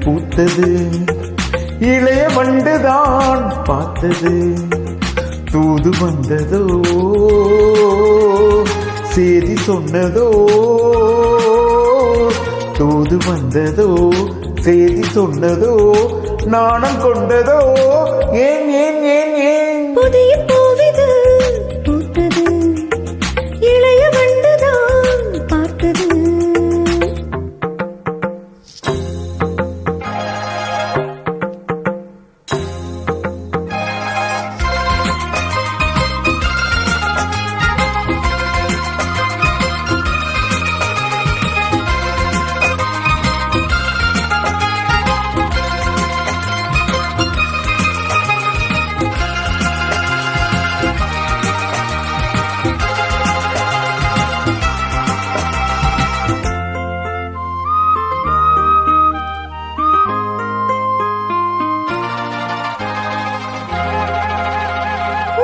பூத்தது, இளைய வண்டுதான் பார்த்தது. தூது வந்ததோ, செய்தி சொன்னதோ, தூது வந்ததோ, செய்தி சொன்னதோ, நாணம் கொண்டதோ, ஏன் ஏன் ஏன் ஏன்? புதிய பூவிது பூத்தது, இளைய வண்டுதான் பார்த்தது.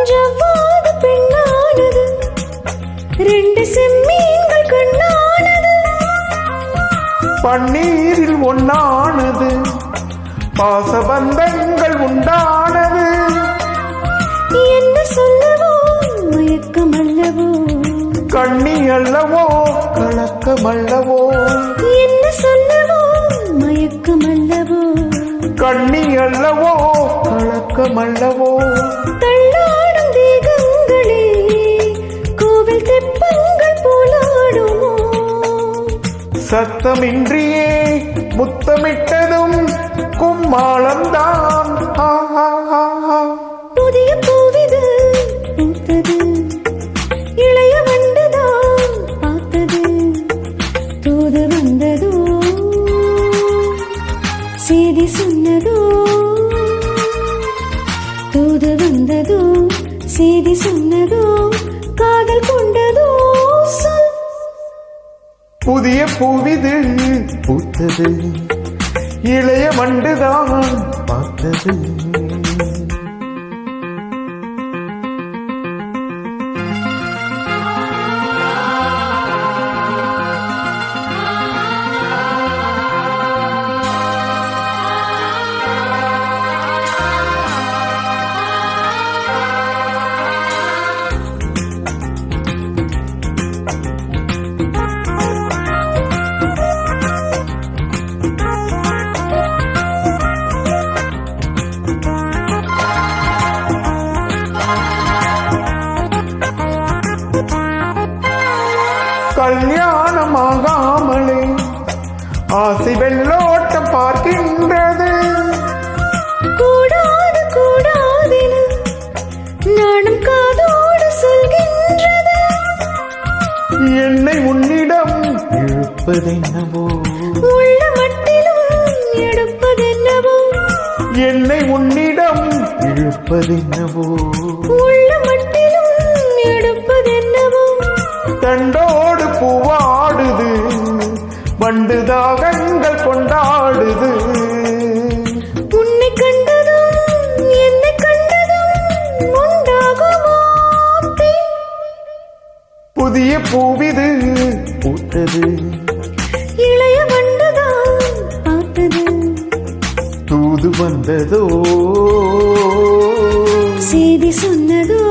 ஜவ்வாது பெண்ணானது, ரெண்டு செம்மீன்கள் கண்ணானது. பன்னீரில் ஒன்னானது, பாசபந்தங்கள் உண்டானது. என்ன சொல்லவோ மயக்கம் அல்லவோ, கண்ணி அல்லவோ கலக்கம் அல்லவோ. என்ன சொல்லவோ மயக்கம் அல்லவோ, கண்ணி அல்லவோ கலக்கம் அல்லவோ. தள்ளாடும் தேகங்களே கோவில் தெப்பங்கள் போலாடுமோ. சத்தமின்றியே முத்தமிட்டதும் கும்மாளம்தான். புதிய பூவிது பூத்தது, இளைய வண்டுதான் பார்த்தது. தூது வந்ததோ, செய்தி சொன்னதோ, தூது வந்ததோ, செய்தி சொன்னதோ, காதல் கொண்டதோ, சொல். புதிய பூவிது பூத்தது, இளைய வண்டுதான் பார்த்தது. கல்யாணமாகாமலே ஆசை வெள்ளோட்டம் பார்க்கின்றது. கூடாது கூடாதென நானும் காதோடு சொல்கின்றது. என்னை உன்னிடம் இழுப்பதென்னவோ, உள்ள மட்டிலும் எடுப்பதென்னவோ. என்னை உன்னிடம் இழுப்பதென்னவோ, உள்ள மட்டிலும் எடுப்பதென்னவோ. தண்டோடு பூவாடுது, வண்டு தாகங்கள் கொண்டாடுது. உன்னை கண்டதும் என்னை கண்டதும் உண்டாகுமோ பின்? புதிய பூவிது பூத்தது, இளைய வண்டுதான் பார்த்தது. தூது வந்ததோ, செய்தி சொன்னதோ,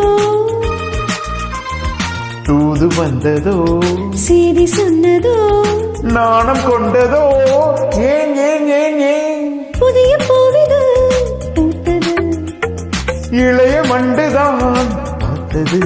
தூது வந்ததோ, செய்தி சொன்னதோ, நாணம் கொண்டதோ, ஏன் ஏன் ஏன் ஏன்? புதிய பூவிது பூத்தது, இளைய வண்டுதான் பார்த்தது.